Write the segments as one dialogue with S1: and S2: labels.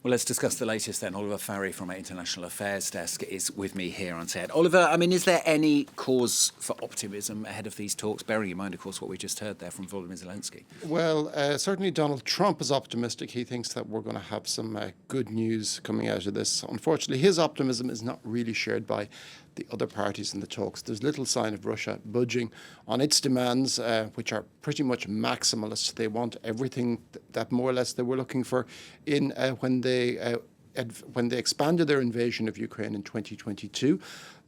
S1: Well, let's discuss the latest then. Oliver Farry from our International Affairs desk is with me here on set. Oliver, I mean, is there any cause for optimism ahead of these talks, bearing in mind, of course, what we just heard there from Volodymyr Zelensky?
S2: Well, certainly Donald Trump is optimistic. He thinks that we're going to have some good news coming out of this. Unfortunately, his optimism is not really shared by the other parties in the talks. There's little sign of Russia budging on its demands, which are pretty much maximalist. They want everything that more or less they were looking for in when they expanded their invasion of Ukraine in 2022.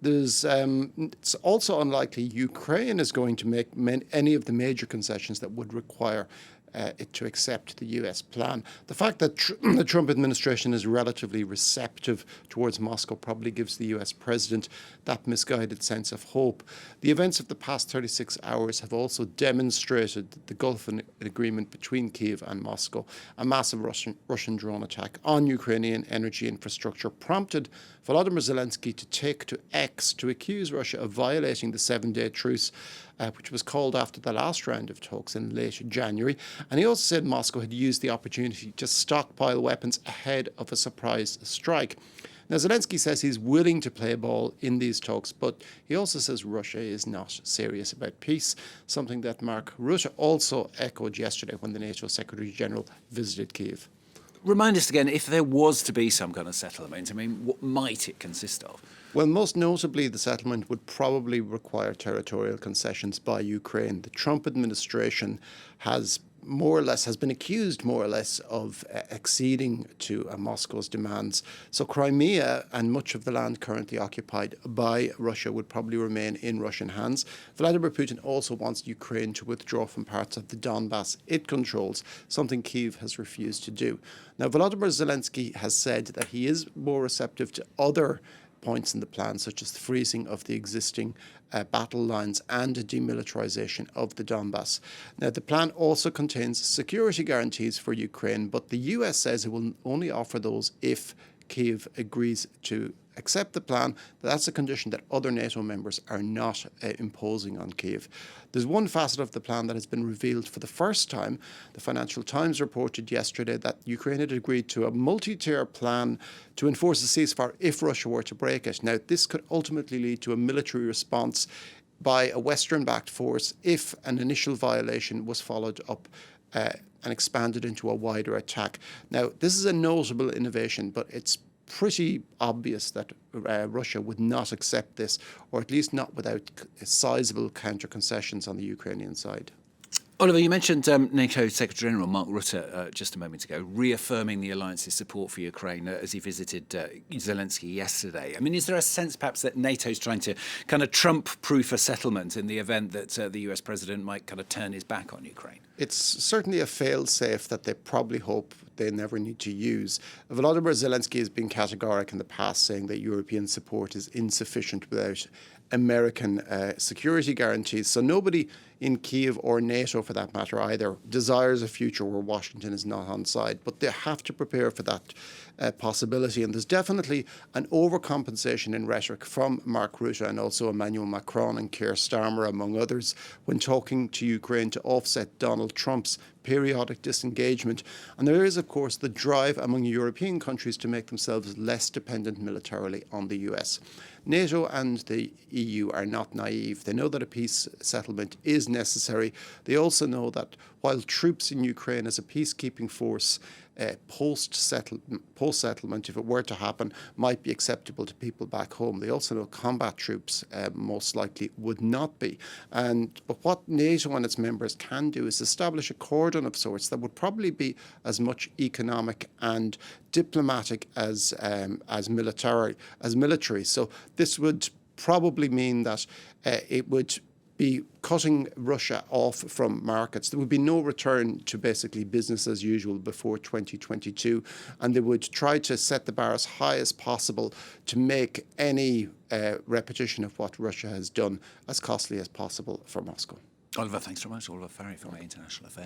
S2: It's also unlikely Ukraine is going to make any of the major concessions that would require it to accept the US plan. The fact that the Trump administration is relatively receptive towards Moscow probably gives the US president that misguided sense of hope. The events of the past 36 hours have also demonstrated the gulf in agreement between Kyiv and Moscow. A massive Russian drone attack on Ukrainian energy infrastructure prompted Volodymyr Zelensky to take to X to accuse Russia of violating the 7-day truce, which was called after the last round of talks in late January. And he also said Moscow had used the opportunity to stockpile weapons ahead of a surprise strike. Now, Zelensky says he's willing to play ball in these talks, but he also says Russia is not serious about peace, something that Mark Rutte also echoed yesterday when the NATO Secretary General visited Kyiv.
S1: Remind us again, if there was to be some kind of settlement, I mean, what might it consist of?
S2: Well, most notably, the settlement would probably require territorial concessions by Ukraine. The Trump administration has been accused of acceding to Moscow's demands. So Crimea and much of the land currently occupied by Russia would probably remain in Russian hands. Vladimir Putin also wants Ukraine to withdraw from parts of the Donbass it controls, something Kyiv has refused to do. Now, Volodymyr Zelensky has said that he is more receptive to other points in the plan, such as the freezing of the existing battle lines and a demilitarization of the Donbass. Now, the plan also contains security guarantees for Ukraine, but the US says it will only offer those if Kyiv agrees to accept the plan. That's a condition that other NATO members are not imposing on Kyiv. There's one facet of the plan that has been revealed for the first time. The Financial Times reported yesterday that Ukraine had agreed to a multi-tier plan to enforce a ceasefire if Russia were to break it. Now, this could ultimately lead to a military response by a Western-backed force if an initial violation was followed up and expanded into a wider attack. Now, this is a notable innovation, but it's pretty obvious that Russia would not accept this, or at least not without sizable counter-concessions on the Ukrainian side.
S1: Oliver, you mentioned NATO Secretary General Mark Rutte just a moment ago, reaffirming the alliance's support for Ukraine as he visited Zelensky yesterday. I mean, is there a sense perhaps that NATO's trying to kind of Trump-proof a settlement in the event that the US president might kind of turn his back on Ukraine?
S2: It's certainly a fail-safe that they probably hope they never need to use. Volodymyr Zelensky has been categoric in the past, saying that European support is insufficient without American security guarantees. So nobody in Kyiv or NATO, for that matter, either desires a future where Washington is not on side. But they have to prepare for that possibility. And there's definitely an overcompensation in rhetoric from Mark Rutte and also Emmanuel Macron and Keir Starmer, among others, when talking to Ukraine to offset Donald Trump's periodic disengagement. And there is, of course, the drive among European countries to make themselves less dependent militarily on the US. NATO and the EU are not naive. They know that a peace settlement is necessary. They also know that while troops in Ukraine as a peacekeeping force post-settlement, if it were to happen, might be acceptable to people back home, they also know combat troops most likely would not be. But what NATO and its members can do is establish a cordon of sorts that would probably be as much economic and diplomatic as military. So this would probably mean that it would be cutting Russia off from markets. There would be no return to basically business as usual before 2022, and they would try to set the bar as high as possible to make any repetition of what Russia has done as costly as possible for Moscow.
S1: Oliver, thanks very much. Oliver Farry from our International Affairs.